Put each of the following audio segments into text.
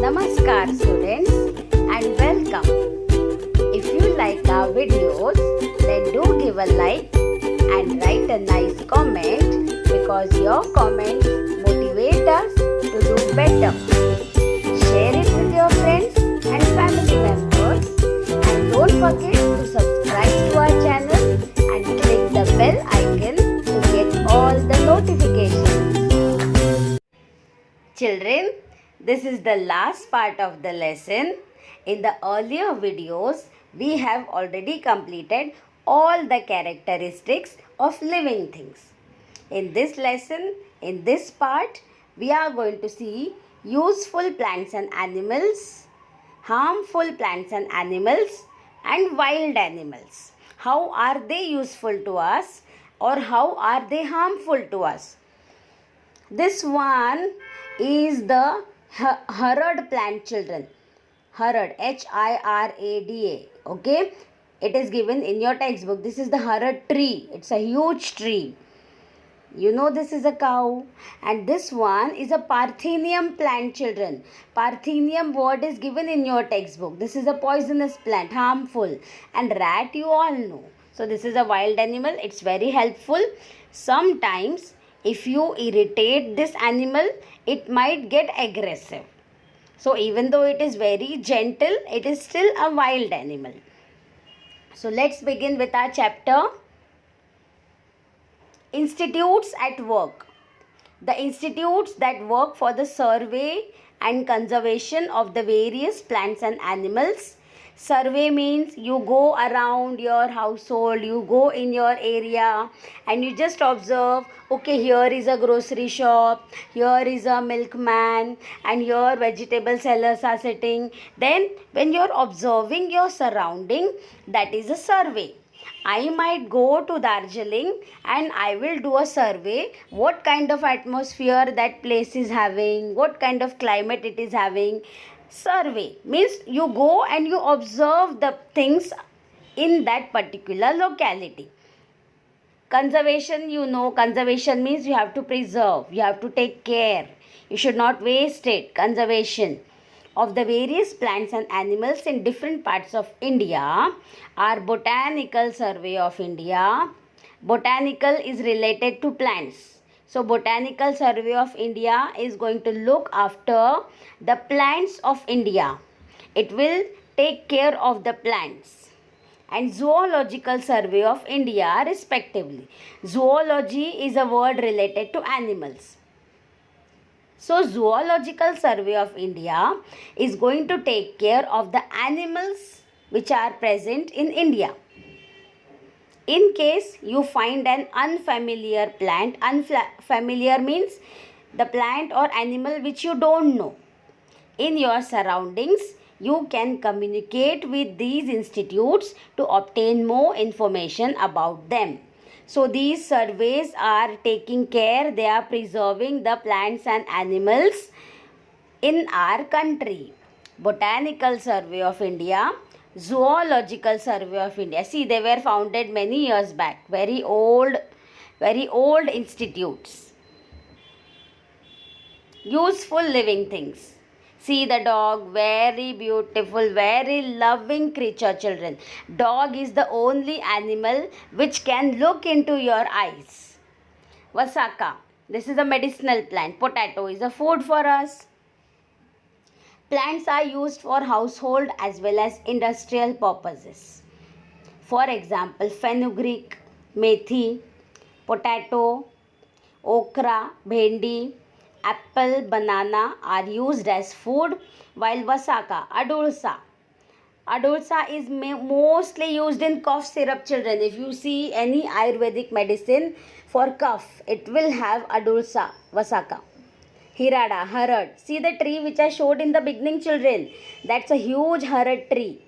Namaskar students and welcome. If you like our videos, then do give a like and write a nice comment because your comments motivate us to do better. Share it with your friends and family members and don't forget to subscribe to our channel and click the bell icon to get all the notifications. Children, this is the last part of the lesson. In the earlier videos, we have already completed all the characteristics of living things. In this lesson, in this part, we are going to see useful plants and animals, harmful plants and animals, and wild animals. How are they useful to us or how are they harmful to us? This one is the hirad plant, children. Hirad, Hirada. Okay, it is given in your textbook. This is the hirad tree. It's a huge tree. You know this is a cow. And this one is a parthenium plant, children. Parthenium word is given in your textbook. This is a poisonous plant, harmful. And rat you all know. So this is a wild animal. It's very helpful. Sometimes if you irritate this animal, it might get aggressive. So even though it is very gentle, it is still a wild animal. So let's begin with our chapter. Institutes at work. The institutes that work for the survey and conservation of the various plants and animals. Survey means you go around your household, you go in your area and you just observe, okay, here is a grocery shop, here is a milkman and here vegetable sellers are sitting. Then when you are observing your surrounding, that is a survey. I might go to Darjeeling and I will do a survey what kind of atmosphere that place is having, what kind of climate it is having. Survey means you go and you observe the things in that particular locality. Conservation, you know, conservation means you have to preserve, you have to take care, you should not waste it. Conservation of the various plants and animals in different parts of India are Botanical Survey of India. Botanical is related to plants. So Botanical Survey of India is going to look after the plants of India. It will take care of the plants. And Zoological Survey of India respectively. Zoology is a word related to animals. So Zoological Survey of India is going to take care of the animals which are present in India. In case you find an unfamiliar plant, unfamiliar means the plant or animal which you don't know, in your surroundings, you can communicate with these institutes to obtain more information about them. So these surveys are taking care, they are preserving the plants and animals in our country. Botanical Survey of India, Zoological Survey of India. See, they were founded many years back. Very old institutes. Useful living things. See the dog, very beautiful, very loving creature, children. Dog is the only animal which can look into your eyes. Vasaka, this is a medicinal plant. Potato is a food for us. Plants are used for household as well as industrial purposes. For example, fenugreek, methi, potato, okra, bhendi, apple, banana are used as food, while vasaka, adulsa is mostly used in cough syrup, children. If you see any Ayurvedic medicine for cough, it will have adulsa, vasaka. Hirada, hirad. See the tree which I showed in the beginning, children. That's a huge hirad tree.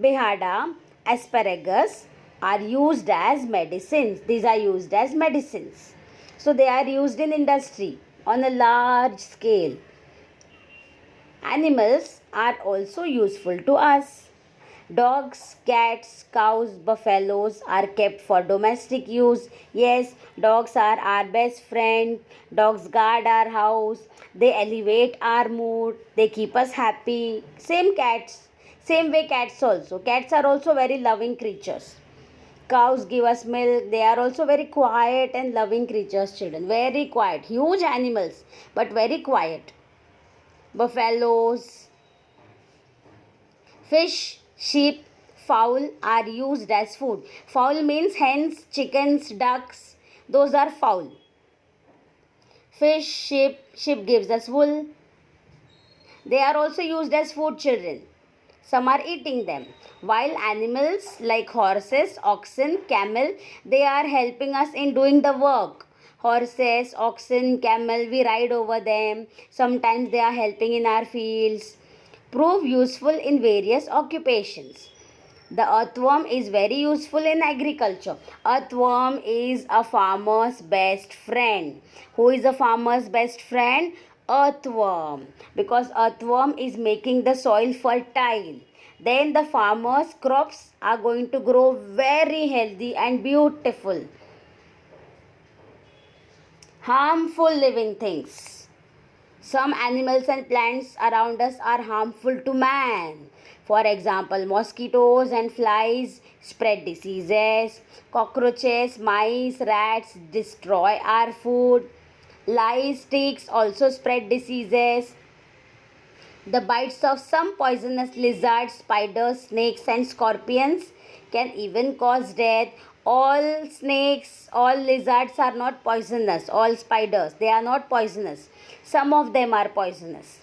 Behada, asparagus are used as medicines. These are used as medicines. So they are used in industry on a large scale. Animals are also useful to us. Dogs, cats, cows, buffaloes are kept for domestic use. Yes, dogs are our best friend. Dogs guard our house. They elevate our mood. They keep us happy. Same cats. Same way cats also. Cats are also very loving creatures. Cows give us milk. They are also very quiet and loving creatures, children. Very quiet. Huge animals, but very quiet. Buffaloes, fish, sheep, fowl are used as food. Fowl means hens, chickens, ducks. Those are fowl. Fish, sheep gives us wool. They are also used as food, children. Some are eating them. While animals like horses, oxen, camel, they are helping us in doing the work. Horses, oxen, camel, we ride over them. Sometimes they are helping in our fields. Prove useful in various occupations. The earthworm is very useful in agriculture. Earthworm is a farmer's best friend. Who is a farmer's best friend? Earthworm. Because earthworm is making the soil fertile. Then the farmer's crops are going to grow very healthy and beautiful. Harmful living things. Some animals and plants around us are harmful to man. For example, mosquitoes and flies spread diseases. Cockroaches, mice, rats destroy our food. Lice, ticks also spread diseases. The bites of some poisonous lizards, spiders, snakes and scorpions can even cause death. All snakes, all lizards are not poisonous. All spiders, they are not poisonous. Some of them are poisonous.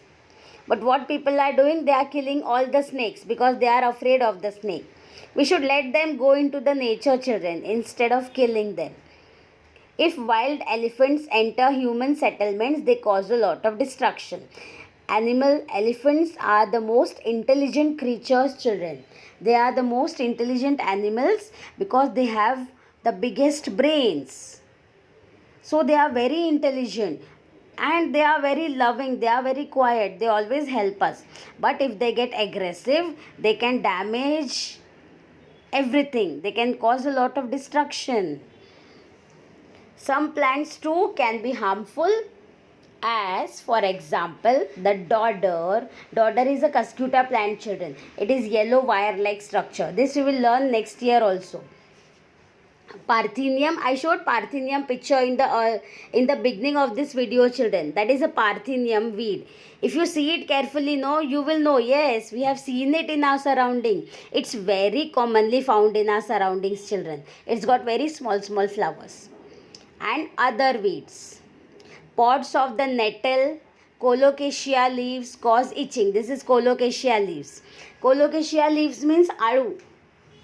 But what people are doing, they are killing all the snakes because they are afraid of the snake. We should let them go into the nature, children, instead of killing them. If wild elephants enter human settlements, they cause a lot of destruction. Elephants are the most intelligent creatures, children. They are the most intelligent animals because they have the biggest brains. So they are very intelligent. And they are very loving, they are very quiet, they always help us. But if they get aggressive, they can damage everything, they can cause a lot of destruction. Some plants too can be harmful, as for example the dodder. Dodder is a cuscuta plant, children. It is yellow wire like structure. This you will learn next year also. Parthenium, I showed Parthenium picture in the beginning of this video, children. That is a Parthenium weed. If you see it carefully, no, you will know. Yes, we have seen it in our surrounding. It's very commonly found in our surroundings, children. It's got very small flowers. And other weeds. Pods of the nettle, colocasia leaves cause itching. This is colocasia leaves. Colocasia leaves means alu.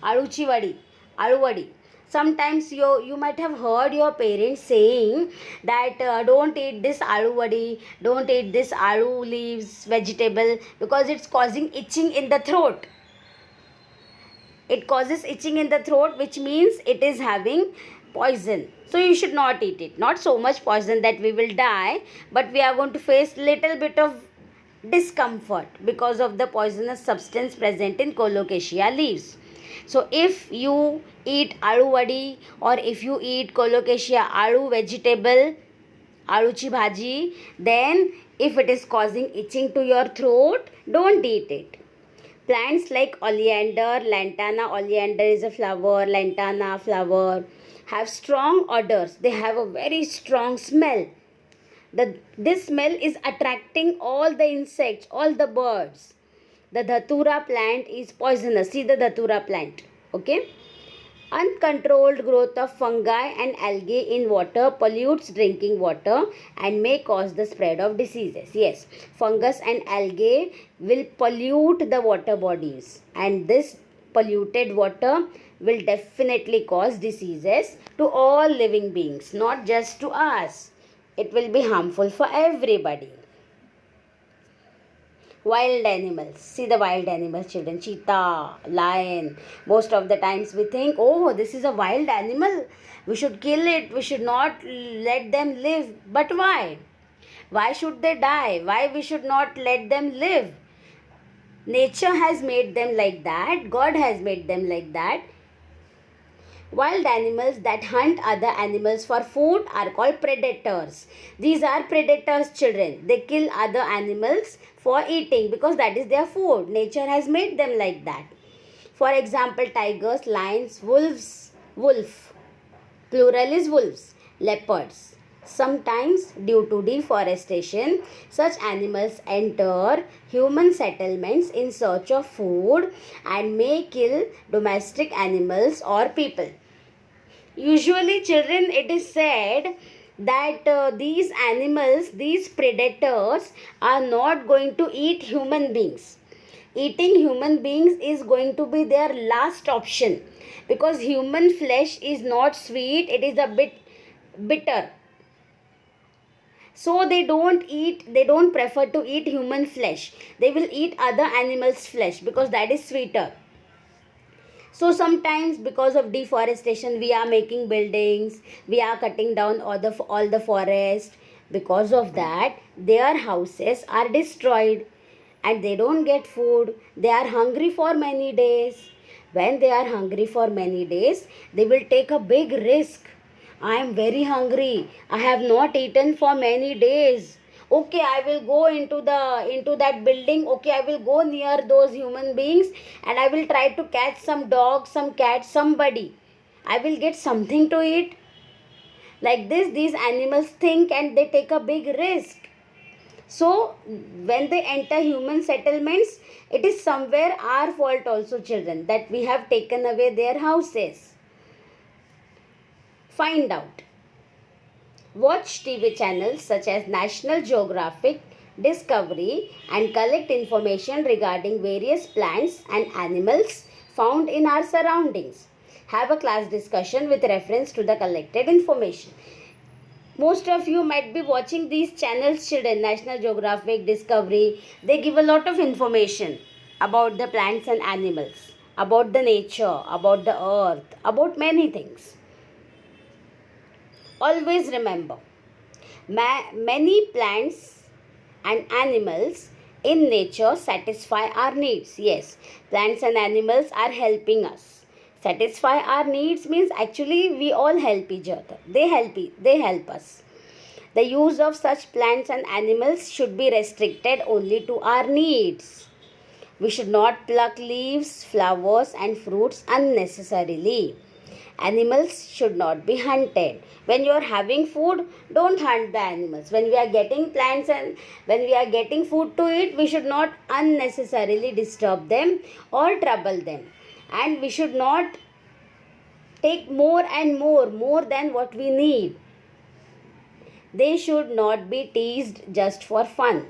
Aluchi vadi. Alu vadi. Sometimes you might have heard your parents saying that don't eat this aloo vadi, don't eat this aloo leaves vegetable because it's causing itching in the throat. It causes itching in the throat, which means it is having poison. So you should not eat it. Not so much poison that we will die, but we are going to face little bit of discomfort because of the poisonous substance present in colocasia leaves. So if you eat aloo vadi or if you eat colocasia aloo vegetable, aluchi bhaji, then if it is causing itching to your throat, don't eat it. Plants like oleander, lantana, oleander is a flower, lantana flower, have strong odors. They have a very strong smell. This smell is attracting all the insects, all the birds. The Dhatura plant is poisonous. See the Dhatura plant. Okay. Uncontrolled growth of fungi and algae in water pollutes drinking water and may cause the spread of diseases. Yes, fungus and algae will pollute the water bodies, and this polluted water will definitely cause diseases to all living beings, not just to us. It will be harmful for everybody. Wild animals. See the wild animals, children. Cheetah, lion. Most of the times we think, oh, this is a wild animal. We should kill it. We should not let them live. But why? Why should they die? Why we should not let them live? Nature has made them like that. God has made them like that. Wild animals that hunt other animals for food are called predators. These are predators, children. They kill other animals for eating because that is their food. Nature has made them like that. For example, tigers, lions, wolf, plural is wolves, leopards. Sometimes, due to deforestation, such animals enter human settlements in search of food and may kill domestic animals or people. Usually, children, it is said that these animals, these predators, are not going to eat human beings. Eating human beings is going to be their last option because human flesh is not sweet, it is a bit bitter. So they don't prefer to eat human flesh. They will eat other animals' flesh because that is sweeter. So sometimes because of deforestation, we are making buildings, we are cutting down all the forest. Because of that, their houses are destroyed and they don't get food. They are hungry for many days. When they are hungry for many days, they will take a big risk. I am very hungry. I have not eaten for many days. Okay, I will go into that building. Okay, I will go near those human beings and I will try to catch some dog, some cat, somebody. I will get something to eat. Like this, these animals think and they take a big risk. So when they enter human settlements, it is somewhere our fault also, children, that we have taken away their houses. Find out. Watch TV channels such as National Geographic, Discovery, and collect information regarding various plants and animals found in our surroundings. Have a class discussion with reference to the collected information. Most of you might be watching these channels, children, National Geographic, Discovery. They give a lot of information about the plants and animals, about the nature, about the earth, about many things. Always remember, many plants and animals in nature satisfy our needs. Yes, plants and animals are helping us. Satisfy our needs means actually we all help each other. They help us. The use of such plants and animals should be restricted only to our needs. We should not pluck leaves, flowers and fruits unnecessarily. Animals should not be hunted. When you are having food, don't hunt the animals. When we are getting plants and when we are getting food to eat, we should not unnecessarily disturb them or trouble them. And we should not take more than what we need. They should not be teased just for fun.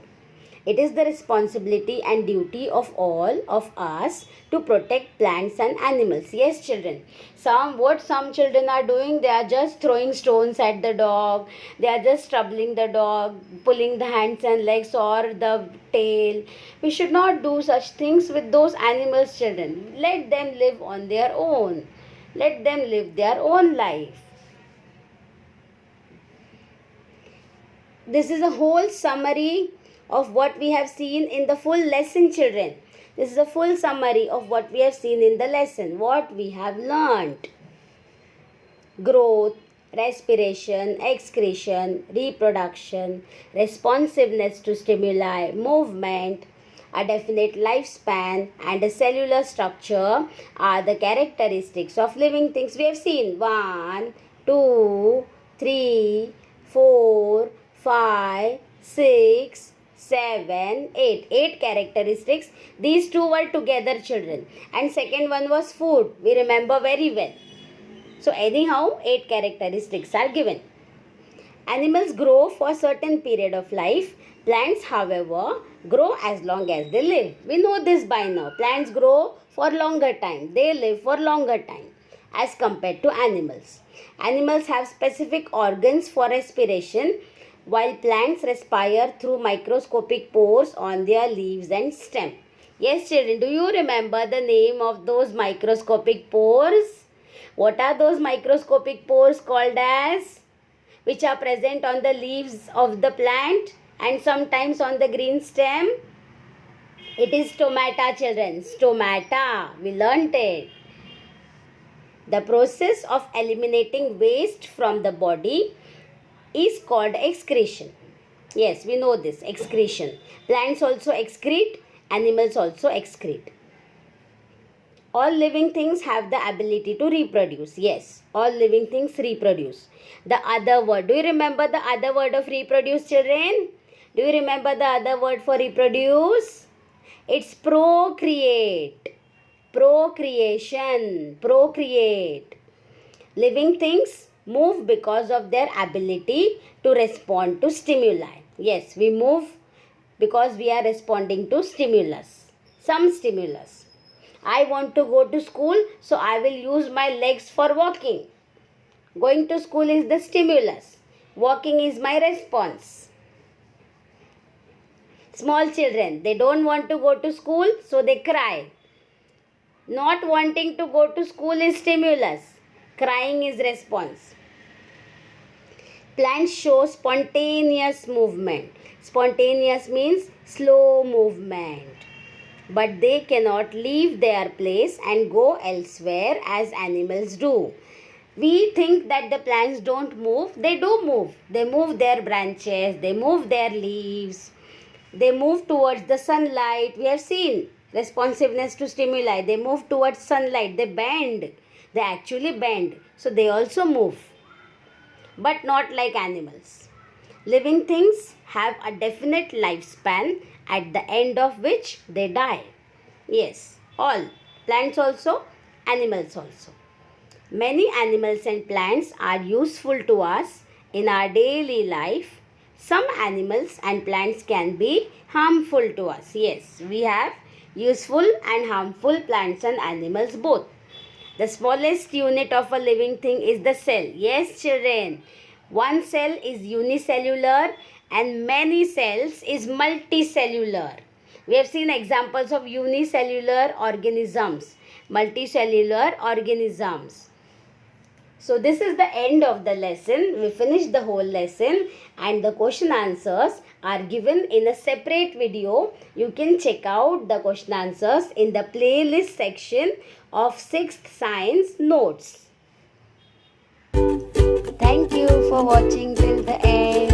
It is the responsibility and duty of all of us to protect plants and animals. Yes, children. What some children are doing, they are just throwing stones at the dog. They are just troubling the dog, pulling the hands and legs or the tail. We should not do such things with those animals, children. Let them live on their own. Let them live their own life. This is a whole summary of what we have seen in the full lesson, children. This is a full summary of what we have seen in the lesson, what we have learnt. Growth, respiration, excretion, reproduction, responsiveness to stimuli, movement, a definite lifespan and a cellular structure are the characteristics of living things. We have seen 1, 2, 3, 4, 5, 6, 7, 8. 8 characteristics. These two were together, children. And second one was food. We remember very well. So anyhow, 8 characteristics are given. Animals grow for a certain period of life. Plants, however, grow as long as they live. We know this by now. Plants grow for longer time. They live for longer time as compared to animals. Animals have specific organs for respiration, while plants respire through microscopic pores on their leaves and stem. Yes, children, do you remember the name of those microscopic pores? What are those microscopic pores called as? Which are present on the leaves of the plant and sometimes on the green stem? It is stomata, children. Stomata. We learnt it. The process of eliminating waste from the body is called excretion. Yes, we know this. Excretion. Plants also excrete. Animals also excrete. All living things have the ability to reproduce. Yes, all living things reproduce. The other word. Do you remember the other word of reproduce, children? Do you remember the other word for reproduce? It's procreate. Procreation. Procreate. Living things move because of their ability to respond to stimuli. Yes, we move because we are responding to stimulus. Some stimulus. I want to go to school, so I will use my legs for walking. Going to school is the stimulus. Walking is my response. Small children, they don't want to go to school, so they cry. Not wanting to go to school is stimulus. Crying is response. Plants show spontaneous movement. Spontaneous means slow movement. But they cannot leave their place and go elsewhere as animals do. We think that the plants don't move. They do move. They move their branches. They move their leaves. They move towards the sunlight. We have seen responsiveness to stimuli. They move towards sunlight. They bend. They actually bend. So they also move. But not like animals. Living things have a definite lifespan at the end of which they die. Yes, all. Plants also, animals also. Many animals and plants are useful to us in our daily life. Some animals and plants can be harmful to us. Yes, we have useful and harmful plants and animals both. The smallest unit of a living thing is the cell. Yes, children. One cell is unicellular and many cells is multicellular. We have seen examples of unicellular organisms, multicellular organisms. So this is the end of the lesson. We finished the whole lesson and the question answers are given in a separate video. You can check out the question answers in the playlist section of 6th Science Notes. Thank you for watching till the end.